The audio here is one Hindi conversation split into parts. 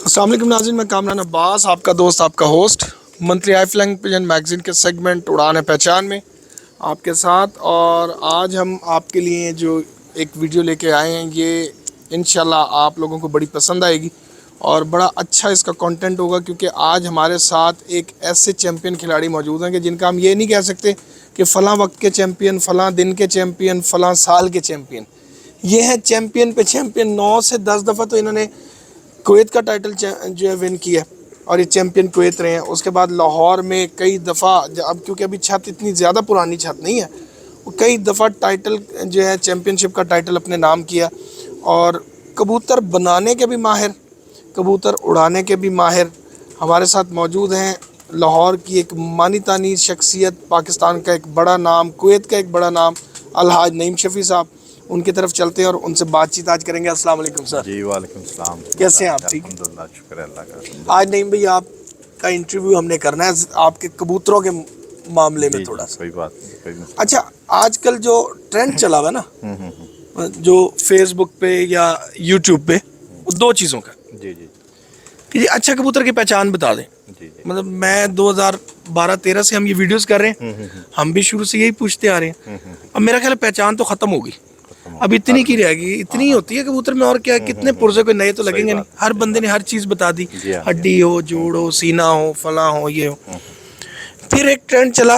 अस्सलाम वालेकुम नाज़रीन, मैं कामरान अब्बास, आपका दोस्त, आपका होस्ट, मंथली आई फ्लाइंग पिजन मैगज़ीन के सेगमेंट उड़ान है पहचान में आपके साथ। और आज हम आपके लिए जो एक वीडियो लेके आए हैं, ये इंशाल्लाह आप लोगों को बड़ी पसंद आएगी और बड़ा अच्छा इसका कंटेंट होगा, क्योंकि आज हमारे साथ एक ऐसे चैम्पियन खिलाड़ी मौजूद हैं कि जिनका हम ये नहीं कह सकते कि फ़लाँ वक्त के चैम्पियन, फ़लाँ दिन के चैम्पियन, फ़लाँ साल के चैम्पियन। ये है चैम्पियन पे चैम्पियन। 9 से 10 दफ़ा तो इन्होंने कुवैत का टाइटल जो है विन किया और ये चैम्पियन कुवैत रहे हैं। उसके बाद लाहौर में कई दफ़ा, अब क्योंकि अभी छत इतनी ज़्यादा पुरानी छत नहीं है, वो कई दफ़ा टाइटल जो है चैम्पियनशिप का टाइटल अपने नाम किया। और कबूतर बनाने के भी माहिर, कबूतर उड़ाने के भी माहिर हमारे साथ मौजूद हैं। लाहौर की एक मानी तानी शख्सियत, पाकिस्तान का एक बड़ा नाम, कुवैत का एक बड़ा नाम, अलहाज नईम शफ़ी साहब। उनकी तरफ चलते हैं और उनसे बातचीत आज करेंगे। अस्सलाम वालेकुम सर। जी वालेकुम सलाम। कैसे हैं आप? ठीक है। अल्हम्दुलिल्लाह, शुक्र है अल्लाह का। आज नईम भाई आपका इंटरव्यू हमने करना है आपके कबूतरों के मामले में जी थोड़ा जी, सा। कोई बात नहीं, कोई मसला अच्छा, आजकल जो ट्रेंड चला हुआ है ना, हम्म। जो फेसबुक पे या यूट्यूब पे, वो दो चीज़ों का जी जी कि ये अच्छा कबूतर की पहचान बता दें। जी जी। मतलब मैं 2012-13 से हम ये वीडियोस कर रहे हैं, हम भी शुरू से यही पूछते आ रहे हैं। अब मेरा ख्याल है पहचान तो ख़त्म होगी, खत्म हो अब गया इतनी हर की बंदे। रहेगी, हाँ इतनी ही हाँ होती है कबूतर में। और क्या, कितने पुर्जे कोई नए तो सही लगेंगे नहीं। बात, हर सही बंदे ने बात। हर चीज़ बता दी, जी हाँ जी हड्डी हो, जोड़ हो, सीना हो, फला हो, ये हो। फिर एक ट्रेंड चला,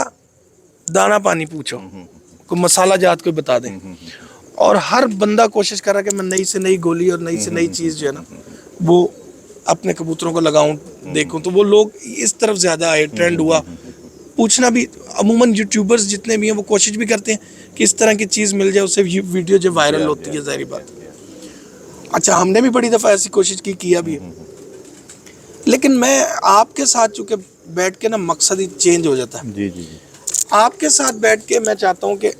दाना पानी पूछो, कोई मसाला जात कोई बता दे। और हर बंदा कोशिश कर रहा है कि मैं नई से नई गोली और नई से नई चीज़ जो है ना, वो अपने कबूतरों को लगाऊं, देखूं। तो वो लोग इस तरफ ज़्यादा आए, ट्रेंड हुआ। पूछना भी अमूमन यूट्यूबर्स जितने भी हैं वो कोशिश भी करते हैं कि इस तरह की चीज़ मिल जाए, उससे वीडियो जो जी वायरल हाँ जी होती हाँ है, जी हाँ ज़ाहिर जी हाँ बात। जी हाँ। अच्छा, हमने भी बड़ी दफ़ा ऐसी कोशिश की, किया भी है। लेकिन मैं आपके साथ चूँकि बैठ के ना मकसद ही चेंज हो जाता है। जी जी जी। आपके साथ बैठ के मैं चाहता हूँ कि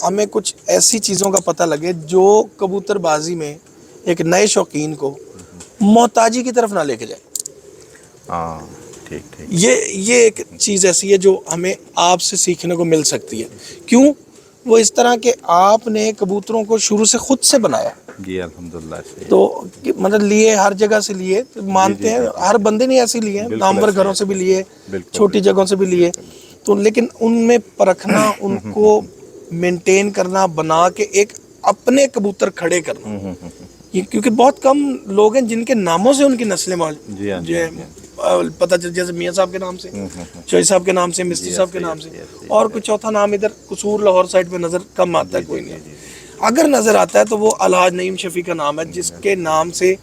हमें कुछ ऐसी चीज़ों का पता लगे जो कबूतरबाजी में एक नए शौकीन को मोहताजी की तरफ ना लेके जाए। हाँ, ठीक ठीक। ये एक चीज़ ऐसी है जो हमें आपसे सीखने को मिल सकती है। क्यों? वो इस तरह के आपने कबूतरों को शुरू से खुद से बनाया, जी अल्हम्दुलिल्लाह सही है। तो मतलब लिए हर जगह से लिए, तो जी मानते जी हैं जी जी हर जी। बंदे ने ऐसे लिए हैं, बिल्कुल नामवर ऐसे ही घरों से भी ऐसे लिए, ही। बिल्कुल छोटी बिल्कुल जगहों से भी लिए। बिल्कुल। तो लेकिन उनमें परखना, उनको मेंटेन करना, बना के एक अपने कबूतर खड़े करना, ये क्योंकि बहुत कम लोग हैं जिनके नामों से उनकी नस्लें जी हाँ जो जी हाँ है जी हाँ जी। पता चल, जैसे मियाँ साहब के नाम से, हम्म। चौई साहब के नाम से, मिस्त्री जी साहब के ऐसे ही नाम से, ऐसे ही ऐसे ही और ऐसे कोई चौथा नाम इधर कसूर लाहौर साइड पे नज़र कम ही। आता है, जी कोई जी नहीं जी आता। जी जी। अगर नज़र आता है तो वो अलहाज नईम शफ़ी का नाम है, जिसके नाम से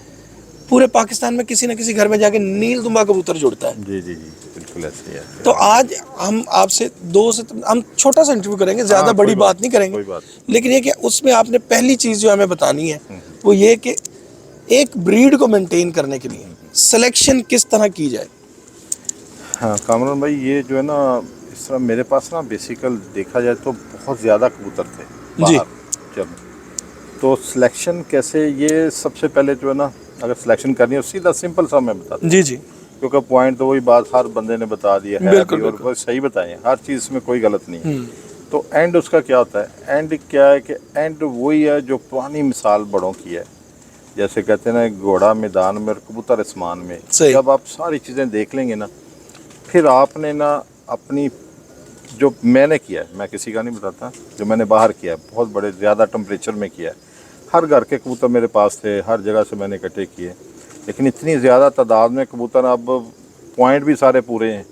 पूरे पाकिस्तान में किसी न किसी घर में जाके नील दुम्बा कबूतर जुड़ता है। जी जी जी, बिल्कुल ऐसे ही ऐसे ही, तो आज अल्हम्दुलिल्लाह। हम आपसे हम छोटा सा इंटरव्यू करेंगे, ज़्यादा हाँ बड़ी कोई बात बात नहीं करेंगे। कोई बात लेकिन ये कि उसमें आपने पहली चीज़ जो हमें बतानी है वो ये कि एक ब्रीड को मेंटेन करने के लिए सिलेक्शन किस तरह की जाए। हाँ कामरान भाई, ये जो है ना, इस तरह मेरे पास ना बेसिकल देखा जाए तो बहुत ज़्यादा कबूतर थे जी बाहर। जब तो सिलेक्शन कैसे, ये सबसे पहले जो है ना, अगर सिलेक्शन करनी है सीधा सिंपल सा मैं बताता हूँ, जी जी, क्योंकि पॉइंट तो वही बात हर बंदे ने बता दिया है बिल्कुल भी, और बिल्कुल। वो सही बताए, हर चीज़ में कोई गलत नहीं है। तो एंड उसका क्या होता है, एंड क्या है कि एंड वही है जो पुरानी मिसाल बड़ों की है। जैसे कहते हैं ना, घोड़ा मैदान में और कबूतर आसमान में। सही। जब आप सारी चीज़ें देख लेंगे ना, फिर आपने ना अपनी, जो मैंने किया है, मैं किसी का नहीं बताता, जो मैंने बाहर किया है बहुत बड़े ज़्यादा टेम्परेचर में किया है। हर घर के कबूतर मेरे पास थे, हर जगह से मैंने इकट्ठे किए, लेकिन इतनी ज़्यादा तादाद में कबूतर, अब पॉइंट भी सारे पूरे हैं।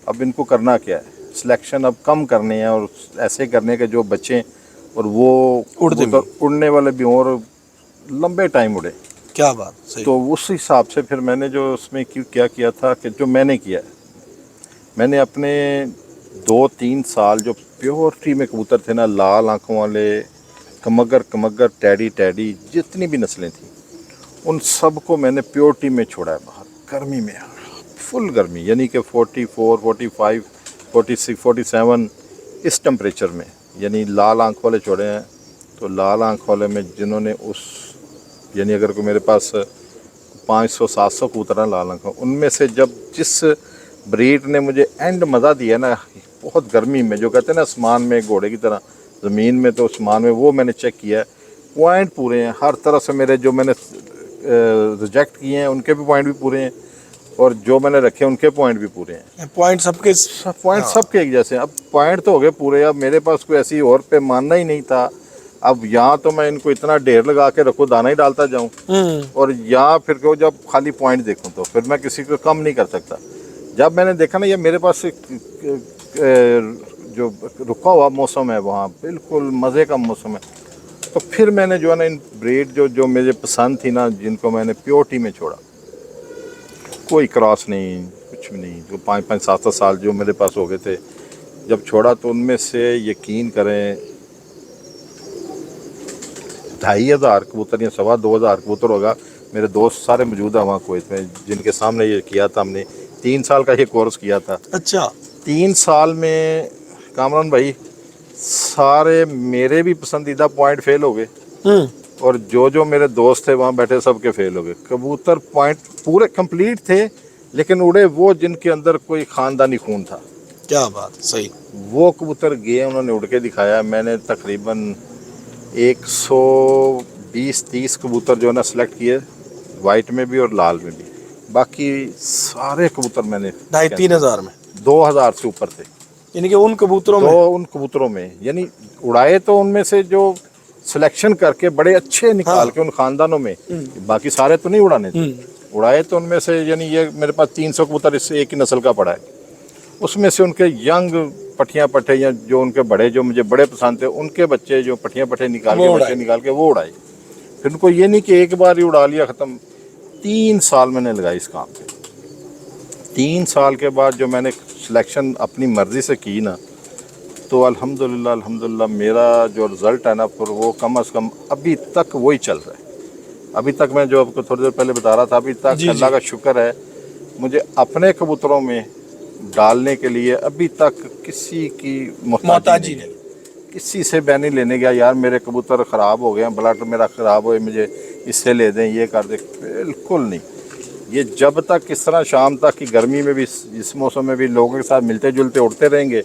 अब इनको करना क्या है, सिलेक्शन अब कम करने हैं और ऐसे करने के जो बच्चे, और वो उड़ते भी, कबूतर उड़ने वाले भी हों और लंबे टाइम उड़े। क्या बात, सही। तो उस हिसाब से फिर मैंने जो उसमें क्या किया था कि जो मैंने किया है, मैंने अपने 2-3 साल जो प्योरिटी में कबूतर थे ना, लाल आंखों वाले, कमगर कमगर, टैडी टैडी, जितनी भी नस्लें थी, उन सब को मैंने प्योरिटी में छोड़ा है बाहर, गर्मी में, फुल गर्मी, यानी कि 44, 45, 46, 47, इस टेम्परेचर में, यानी लाल आंख वाले छोड़े हैं। तो लाल आंख वाले में जिन्होंने उस, यानी अगर कोई मेरे पास 500-700 कबूतर हैं लाल आंखों, उनमें से जब जिस ब्रीड ने मुझे एंड मज़ा दिया ना, बहुत गर्मी में, जो कहते हैं ना आसमान में घोड़े की तरह, ज़मीन में तो आसमान में, वो मैंने चेक किया है। पॉइंट पूरे हैं हर तरह से मेरे, जो मैंने रिजेक्ट किए हैं उनके भी पॉइंट भी पूरे हैं, और जो मैंने रखे हैं उनके पॉइंट भी पूरे हैं। पॉइंट सबके पॉइंट सबके एक जैसे हैं। अब पॉइंट तो हो गए पूरे, अब मेरे पास कोई ऐसी और पैमाना ही नहीं था। अब यहाँ तो मैं इनको इतना ढेर लगा के रखूँ, दाना ही डालता जाऊँ, और यहाँ फिर को जब खाली पॉइंट देखूँ तो फिर मैं किसी को कम नहीं कर सकता। जब मैंने देखा ना ये मेरे पास जो रुका हुआ मौसम है वहाँ बिल्कुल मज़े का मौसम है, तो फिर मैंने जो है ना इन ब्रीड जो मुझे पसंद थी ना, जिनको मैंने प्योरिटी में छोड़ा, कोई क्रॉस नहीं, कुछ भी नहीं, जो 5-5, 7-7 साल जो मेरे पास हो गए थे, जब छोड़ा तो उनमें से यकीन करें 2500 कबूतर या 2,500 कबूतर होगा। मेरे दोस्त सारे मौजूद हैं वहाँ कुवैत में, जिनके सामने ये किया था हमने। 3 साल का ये कोर्स किया था। अच्छा। 3 साल में कामरान भाई सारे मेरे भी पसंदीदा पॉइंट फेल हो गए, और जो मेरे दोस्त थे वहाँ बैठे सबके फेल हो गए। कबूतर पॉइंट पूरे कंप्लीट थे, लेकिन उड़े वो जिनके अंदर कोई ख़ानदानी खून था। क्या बात, सही। वो कबूतर गए, उन्होंने उड़ के दिखाया। मैंने तकरीबन 120-30 कबूतर जो है ना सेलेक्ट किए, वाइट में भी और लाल में भी। बाकी सारे कबूतर मैंने 2,500-3 हज़ार में 2,000 से ऊपर थे, यानी कि उन कबूतरों में। उन कबूतरों में यानी उड़ाए तो उनमें से जो सिलेक्शन करके बड़े अच्छे निकाल के उन खानदानों में, बाकी सारे तो नहीं उड़ाने थे, उड़ाए तो उनमें से, यानी ये मेरे पास 300 कबूतर इससे एक ही नस्ल का पड़ा है, उसमें से उनके यंग पठियाँ पठे या जो उनके बड़े जो मुझे बड़े पसंद थे, उनके बच्चे जो पठियाँ पठे निकाल के बच्चे निकाल के वो उड़ाए। फिर उनको ये नहीं कि एक बार ही उड़ा लिया ख़त्म। 3 साल मैंने लगाई इस काम पे। 3 साल के बाद जो मैंने सिलेक्शन अपनी मर्ज़ी से की ना, तो अल्हम्दुलिल्लाह मेरा जो रिज़ल्ट है ना, फिर वो कम से कम अभी तक वही चल रहा है। अभी तक मैं जो आपको थोड़ी देर पहले बता रहा था, अभी तक अल्लाह का शुक्र है, मुझे अपने कबूतरों में डालने के लिए अभी तक किसी की मोहताजी नहीं, किसी से बैनी लेने गया यार मेरे कबूतर ख़राब हो गए हैं, ब्लड मेरा ख़राब हो, मुझे इससे ले दें, ये कर दें, बिल्कुल नहीं। ये जब तक इस तरह शाम तक की गर्मी में भी, इस मौसम में भी लोगों के साथ मिलते जुलते उड़ते रहेंगे,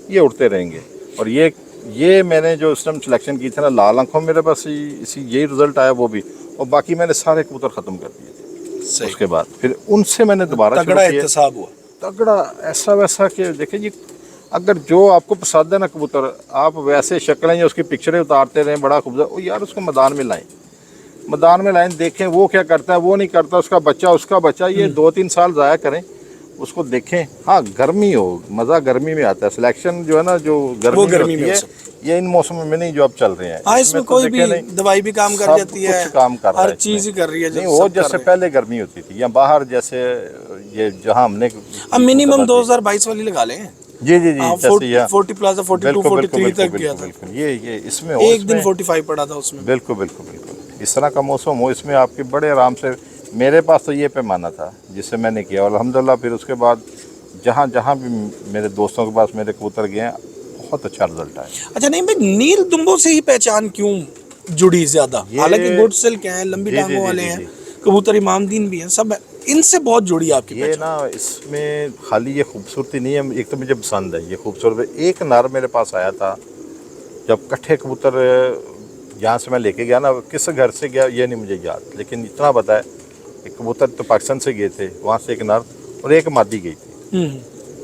ये उड़ते रहेंगे। और ये मैंने जो इस टाइम सिलेक्शन की थी ना, लाल आँखों मेरे पास यही रिज़ल्ट आया, वो भी। और बाकी मैंने सारे कबूतर ख़त्म कर दिए थे। उसके बाद फिर उनसे मैंने दोबारा तगड़ा एहतसाब हुआ, तगड़ा ऐसा वैसा कि देखिए जी, अगर जो आपको पसंद है ना कबूतर, आप वैसे शक्लें या उसकी पिक्चरें उतारते रहें, बड़ा खूबसूरत, ओ यार उसको मैदान में लाएं, देखें वो क्या करता है, वो नहीं करता, उसका बच्चा, ये 2-3 साल ज़ाया करें, उसको देखें। हाँ, गर्मी हो, मज़ा गर्मी में आता है। सिलेक्शन जो है ना, जो गर्मी में है, ये इन मौसमों में नहीं जो अब चल रहे हैं। हाँ, इसमें कोई भी दवाई भी काम कर जाती है, कुछ काम कर रहा है, हर चीज़ ही कर रही है। नहीं, वो जैसे पहले गर्मी होती थी या बाहर, जैसे ये जहाँ हमने अब मिनिमम 2022 वाली लगा लें। जी 40 प्लस 42 43 तक गया था। ये इसमें एक दिन 45 पड़ा था उसमें। बिल्कुल। इस तरह का मौसम हो, इसमें आपकी बड़े आराम से। मेरे पास तो ये पैमाना था जिससे मैंने किया, और अल्हम्दुलिल्लाह फिर उसके बाद जहाँ भी मेरे दोस्तों के पास मेरे कबूतर गए हैं, बहुत अच्छा रिजल्ट आया। अच्छा, नहीं भाई, नील दुम्बों से ही पहचान क्यों जुड़ी ज़्यादा? हालांकि गुड सिल्क हैं, लंबी टांगों वाले हैं, कबूतर इमामदीन भी हैं, सब इनसे बहुत जुड़ी आपकी ये ना। इसमें खाली ये खूबसूरती नहीं है, एक तो मुझे पसंद है ये खूबसूरत। एक नर मेरे पास आया था, जब कट्ठे कबूतर यहाँ से मैं लेके गया ना, किस घर से गया ये नहीं मुझे याद, लेकिन इतना बताया, एक कबूतर तो पाकिस्तान से गए थे, वहाँ से एक नर और एक मादी गई थी।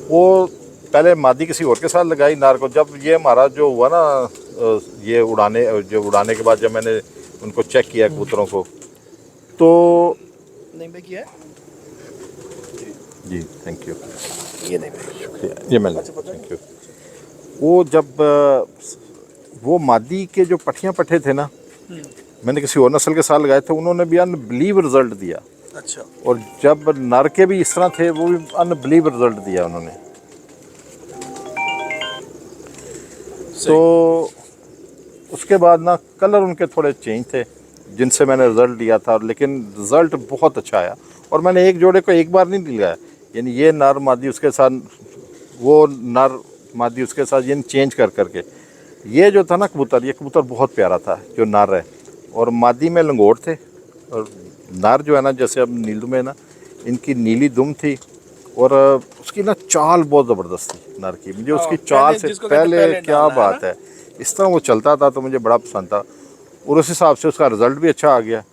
वो पहले मादी किसी और के साथ लगाई नार को। जब ये हमारा जो हुआ ना, ये उड़ाने के बाद जब मैंने उनको चेक किया कबूतरों को, तो नहीं भाई किया जी, थैंक यू, ये नहीं भाई, शुक्रिया, ये मैंने, थैंक यू। वो जब वो मादी के जो पठियाँ पठे थे ना, मैंने किसी और नस्ल के साथ लगाए थे, उन्होंने भी अनबिलीव रिजल्ट दिया। अच्छा। और जब नर के भी इस तरह थे, वो भी अनबिलीव रिजल्ट दिया उन्होंने। तो उसके बाद ना कलर उनके थोड़े चेंज थे जिनसे मैंने रिज़ल्ट लिया था, लेकिन रिज़ल्ट बहुत अच्छा आया। और मैंने एक जोड़े को एक बार नहीं लगाया, यानी ये नर मादी उसके साथ, वो नर मादी उसके साथ, यानी चेंज कर करके। ये जो था ना कबूतर, ये कबूतर बहुत प्यारा था जो नर है, और मादी में लंगोट थे, और नर जो है ना, जैसे अब नीलदुम में ना, इनकी नीली दुम थी, और उसकी ना चाल बहुत ज़बरदस्त थी नर की। मुझे उसकी चाल से पहले क्या बात है, इस तरह वो चलता था तो मुझे बड़ा पसंद था, और उस हिसाब से उसका रिज़ल्ट भी अच्छा आ गया।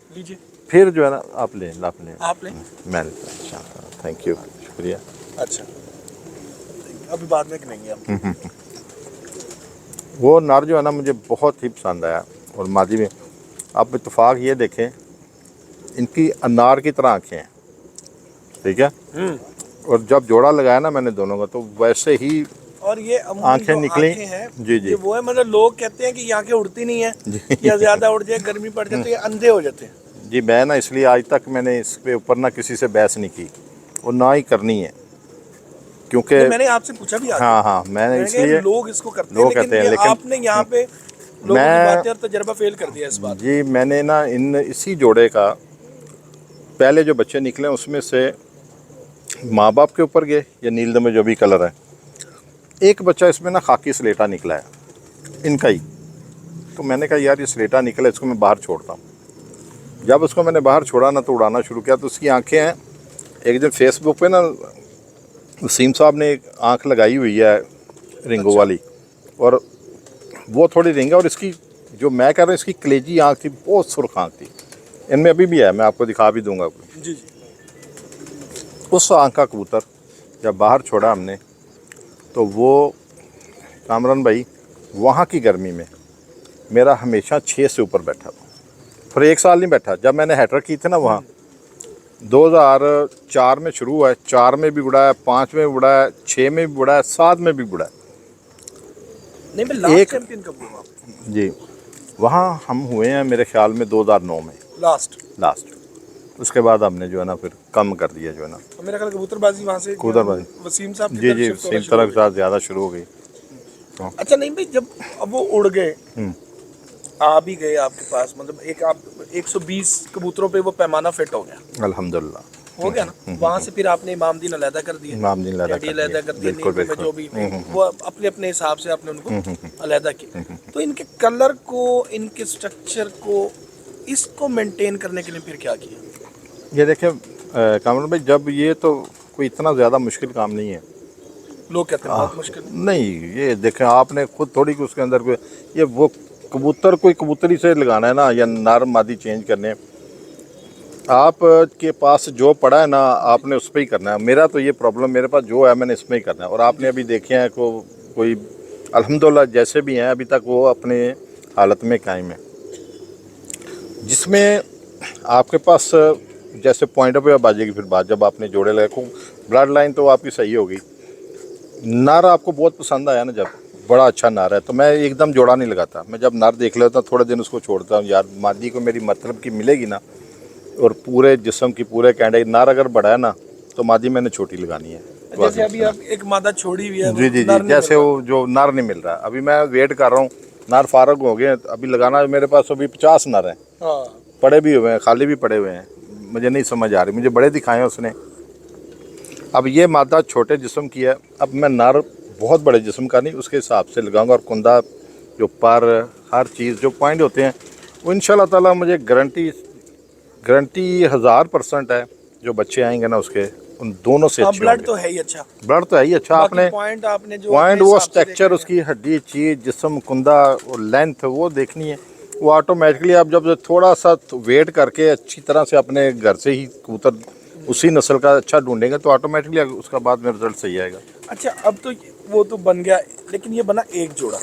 फिर जो है ना आप लें। आप लें। मैं लेता हूँ। अच्छा, थैंक यू, शुक्रिया। अच्छा, अभी बाद में करेंगे हम। वो नर जो है ना मुझे बहुत ही पसंद आया, और मादी में आप इत्तेफाक ये देखें, इनकी अनार की तरह आँखें हैं, ठीक है। और जब जोड़ा लगाया ना मैंने दोनों का, तो वैसे ही और ये अमूमन आंखें जो निकली। आंखें हैं, जी जी ये वो है, मतलब लोग कहते हैं कि ये आंखें उड़ती नहीं है जी या ज्यादा उड़ जाए, गर्मी पड़ जाए तो ये अंधे हो जाते हैं। जी। मैं ना इसलिए आज तक मैंने इस पे ऊपर ना किसी से बहस नहीं की, और ना ही करनी है, क्योंकि नहीं, मैंने आपसे पूछा भी आके। हाँ मैंने मैंने कहा इसलिए, लोग इसको करते हैं, लोग लेकिन कहते हैं, ये लेकिन आपने यहाँ पे लोगों की मैं बातें और तजर्बा फेल कर दिया इस बात। जी मैंने ना इसी जोड़े का पहले जो बच्चे निकले उसमें से माँ बाप के ऊपर गए, या नीलदम में जो भी कलर है, एक बच्चा इसमें ना खाकी स्लेटा निकला है इनका ही। तो मैंने कहा यार ये स्लेटा निकला, इसको मैं बाहर छोड़ता हूँ। जब उसको मैंने बाहर छोड़ा ना तो उड़ाना शुरू किया, तो उसकी आंखें हैं, एक दिन फेसबुक पे ना वसीम साहब ने एक आंख लगाई हुई है रिंगो अच्छा। वाली, और वो थोड़ी रिंग है, और इसकी जो मैं कह रहा हूँ इसकी कलेजी आंख थी, बहुत सुर्ख आंख थी। इनमें अभी भी है, मैं आपको दिखा भी दूंगा। जी जी। उस आंख का कबूतर जब बाहर छोड़ा हमने, तो वो कामरान भाई वहाँ की गर्मी में मेरा हमेशा 6 से ऊपर बैठा था। फिर 1 साल नहीं बैठा। जब मैंने हैट्रिक की थी ना वहाँ 2004 में शुरू हुआ है, 4 में भी उड़ा है, 5 में भी उड़ा है, 6 में भी उड़ा है, 7 में भी उड़ा है। नहीं, मैं लास्ट चैंपियन कब हुआ? जी, वहाँ हम हुए हैं मेरे ख्याल में 2009 में लास्ट। उसके बाद हमने जो है ना फिर कम कर दिया जो है ना। तो मेरा ख्याल कबूतरबाजी वहाँ से कबूतरबाजी वसीम साहब की जी तरफ जी, शिफ्ट होना सेम शुरू हो तरह के गई। साथ ज़्यादा शुरू हो गई। अच्छा, नहीं भाई, जब अब वो उड़ गए, आ भी गए आपके पास, मतलब एक आप 120 कबूतरों पे वो पैमाना फिट हो गया, अल्हम्दुलिल्लाह हो गया ना। वहाँ से फिर आपने इमामदीन अलहदा कर दिए, इमामदीन अलहदा डैडी कर दिए, अलहदा कर दिए, बिल्कुल, नींबू में बिल्कुल। जो भी वो अपने अपने हिसाब से आपने उनको अलहदा किया। तो इनके कलर को, इनके स्ट्रक्चर को, इसको मेंटेन करने के लिए फिर क्या किया? ये देखें कामरान भाई, जब ये तो कोई इतना ज़्यादा मुश्किल काम नहीं है। लोग कहते हैं बहुत मुश्किल है। नहीं, ये देखें आपने खुद थोड़ी कि उसके अंदर कोई ये वो कबूतर कोई कबूतरी से लगाना है ना, या नर मादी चेंज करने, आप के पास जो पड़ा है ना आपने उस पर ही करना है। मेरा तो ये प्रॉब्लम, मेरे पास जो है मैंने इसमें ही करना है। और आपने अभी देखे हैं कोई अल्हम्दुलिल्लाह जैसे भी हैं अभी तक वो अपने हालत में कायम है। जिसमें आपके पास जैसे पॉइंट पे अब आ जाएगी फिर बात, जब आपने जोड़े लगे को ब्लड लाइन तो आपकी सही होगी। नर आपको बहुत पसंद आया ना, जब बड़ा अच्छा नर है, तो मैं एकदम जोड़ा नहीं लगाता। मैं जब नर देख लेता हूँ थोड़े दिन उसको छोड़ता हूँ, यार मादी को मेरी मतलब की मिलेगी ना, और पूरे जिस्म की पूरे कैंडे। नर अगर बड़ा है ना तो मादी मैंने छोटी लगानी है। जैसे अभी आप एक मादा छोड़ी हुई है, जी जी जी, जैसे वो जो नर नहीं मिल रहा, अभी मैं वेट कर रहा हूँ, नर फारग हो गए, अभी लगाना मेरे पास अभी 50 नर हैं, पड़े भी हुए हैं, खाली भी पड़े हुए हैं। मुझे नहीं समझ आ रही, मुझे बड़े दिखाए हैं उसने। अब ये मादा छोटे जिस्म की है, अब मैं नर बहुत बड़े जिस्म का नहीं उसके हिसाब से लगाऊंगा, और कुंदा जो पर हर चीज़ जो पॉइंट होते हैं वो इंशाल्लाह ताला मुझे गारंटी 1000% है जो बच्चे आएंगे ना उसके उन दोनों से अच्छे ब्लड होंगे। तो है ही अच्छा, ब्लड तो है ही अच्छा। आपने आपने जो पॉइंट अपने वो हिसाब से स्ट्रक्चर उसकी हड्डी चीज जिस्म कुंदा और लेंथ वो देखनी है। वो ऑटोमेटिकली आप जब थोड़ा सा वेट करके अच्छी तरह से अपने घर से ही कबूतर उसी नस्ल का अच्छा ढूंढेंगे तो ऑटोमेटिकली उसका बाद में रिजल्ट सही आएगा। अच्छा, अब तो वो तो बन गया, लेकिन ये बना एक जोड़ा।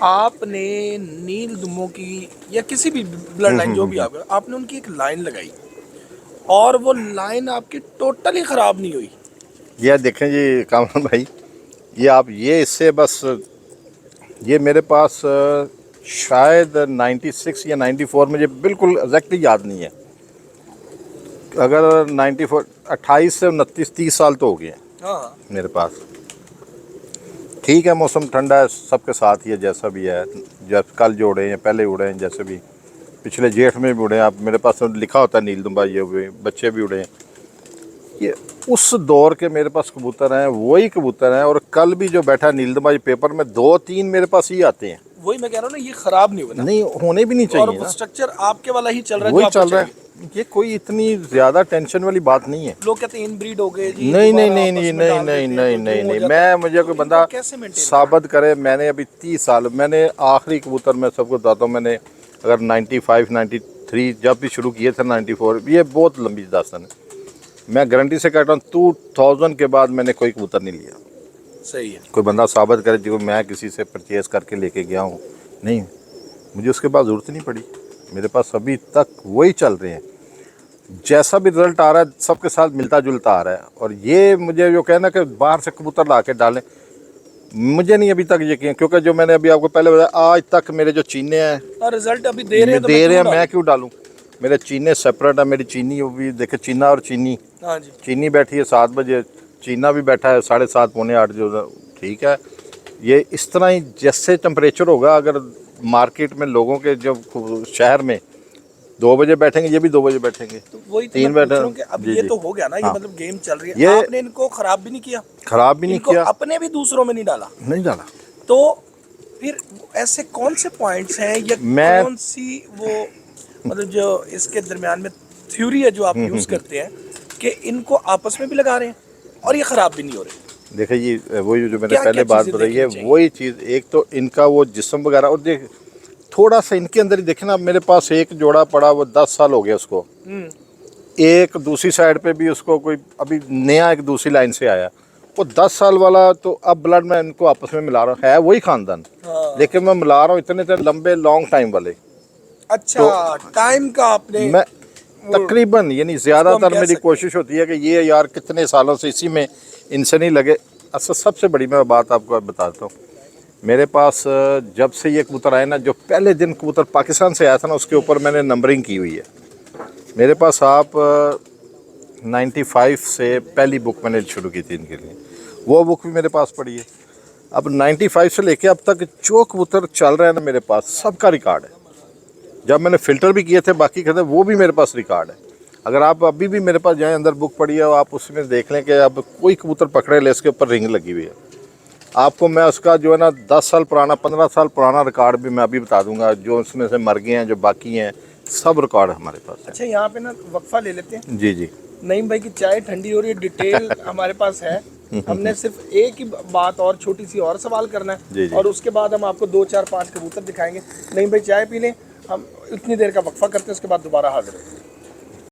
आपने नील दुमों की या किसी भी ब्लड लाइन जो भी आपने उनकी एक लाइन लगाई, और वो लाइन आपकी टोटली खराब नहीं हुई। ये देखें जी कामरान भाई, ये आप ये इससे बस ये मेरे पास शायद 96 या 94, मुझे बिल्कुल एग्जैक्टली याद नहीं है। अगर 94 28 से 29 30 साल तो हो गए हैं हाँ, मेरे पास। ठीक है, मौसम ठंडा है, सबके साथ ही है जैसा भी है। जब कल जो उड़े हैं पहले उड़े हैं, जैसे भी पिछले जेठ में भी उड़े हैं। आप मेरे पास तो लिखा होता है नीलदुम्बा, ये हुए बच्चे भी उड़े हैं। ये उस दौर के मेरे पास कबूतर हैं, वही कबूतर हैं। और कल भी जो बैठा नीलदुम्बा ये पेपर में 2-3 मेरे पास ही आते हैं। वही मैं कह रहा हूँ ना, ये खराब नहीं हुआ, नहीं होने भी नहीं और चाहिए ना। स्ट्रक्चर आपके वाला ही चल रहा है, वही जो आपको चल रहा है, चाहिए। ये कोई इतनी ज़्यादा टेंशन वाली बात नहीं है। लोग कहते हैं इनब्रीड हो गए जी, नहीं नहीं दोबारा नहीं आपस नहीं में नहीं डाल नहीं देते हैं, नहीं तो नहीं धूम हो नहीं जाता मैं है। मुझे तो कोई इनको बंदा कैसे maintain साबित करे। मैंने अभी 30 साल, मैंने आखिरी कबूतर मैं सबको बताता हूँ, मैंने अगर 3 जब भी शुरू किए थे 94, ये बहुत लंबी दास्तान है। मैं गारंटी से कहता हूँ 2000 के बाद मैंने कोई कबूतर नहीं लिया। सही है। कोई बंदा साबित करे जो मैं किसी से परचेज़ करके लेके गया हूँ, नहीं, मुझे उसके बाद ज़रूरत नहीं पड़ी। मेरे पास अभी तक वही चल रहे हैं, जैसा भी रिजल्ट आ रहा है सबके साथ मिलता जुलता आ रहा है। और ये मुझे जो कहना कि बाहर से कबूतर ला के डालें, मुझे नहीं अभी तक यकीन, क्योंकि जो मैंने अभी आपको पहले बताया, आज तक मेरे जो चीने हैं और रिजल्ट अभी दे रहे हैं तो मैं क्यों डालूं? मेरे चीने सेपरेट है, मेरी चीनी वो भी देखे, चीना और चीनी, हाँ जी, चीनी बैठी है 7 बजे, चीना भी बैठा है 7:30 पौने 8 जो, ठीक है। ये इस तरह ही जैसे टेम्परेचर होगा, अगर मार्केट में लोगों के जब शहर में 2 बजे बैठेंगे, ये भी 2 बजे बैठेंगे, तो वही 3 बैठे। अब जी, ये जी। तो हो गया ना, ये हाँ। मतलब गेम चल रही है, ये आपने इनको खराब भी नहीं किया, खराब भी नहीं इनको किया, अपने भी दूसरों में नहीं डाला, नहीं डाला। तो फिर ऐसे कौन से पॉइंट्स हैं या मैं- कौन सी वो मतलब जो इसके दरमियान में थ्योरी है जो आप यूज करते हैं कि इनको आपस में भी लगा रहे हैं और ये खराब भी नहीं हो रहे? देखिए ये वही जो मैंने क्या- पहले क्या बात चीज़ें बताई है, देखनी चाहिए? वही चीज़, एक तो इनका वो जिस्म वगैरह, और देख थोड़ा सा इनके अंदर ही देखे ना, मेरे पास एक जोड़ा पड़ा, वो 10 साल हो गया उसको, एक दूसरी साइड पे भी उसको कोई अभी नया एक दूसरी लाइन से आया, वो 10 साल वाला, तो अब ब्लड में इनको आपस में मिला रहा हूँ, है वही खानदान, हाँ। लेकिन मैं मिला रहा हूँ इतने इतने लंबे लॉन्ग टाइम वाले। अच्छा, टाइम का आपने मैं तकरीबन, यानी ज़्यादातर कह मेरी सकते कोशिश होती है कि ये यार कितने सालों से इसी में, इनसे नहीं लगे। असल सबसे बड़ी मैं बात आपको बताता हूँ, मेरे पास जब से ये कबूतर आए ना, जो पहले दिन कबूतर पाकिस्तान से आया था ना, उसके ऊपर मैंने नंबरिंग की हुई है। मेरे पास आप 95 से पहली बुक मैंने शुरू की थी इनके लिए, वो बुक भी मेरे पास पड़ी है। अब 95 से लेके अब तक जो कबूतर चल रहे हैं ना मेरे पास, सबका रिकॉर्ड है। जब मैंने फ़िल्टर भी किए थे बाकी के थे, वो भी मेरे पास रिकॉर्ड है। अगर आप अभी भी मेरे पास जाएँ, अंदर बुक पड़ी है, आप उसमें देख लें कि अब कोई कबूतर पकड़े ले, इसके ऊपर रिंग लगी हुई है। आपको मैं उसका जो है ना 10 साल पुराना, 15 साल पुराना रिकॉर्ड भी मैं अभी बता दूंगा, जो उसमें से मर गए हैं, जो बाकी हैं, सब रिकॉर्ड हमारे पास है। अच्छा, यहाँ पे ना वक्फा ले लेते हैं। जी जी। नईम भाई की चाय ठंडी हो रही है, डिटेल हमारे पास है। हमने सिर्फ एक ही बात और छोटी सी और सवाल करना है, जी, जी। और उसके बाद हम आपको 2 4 5 कबूतर दिखाएंगे। नईम भाई चाय पी लें, हम इतनी देर का वक्फा करते हैं, उसके बाद दोबारा हाजिर होते हैं।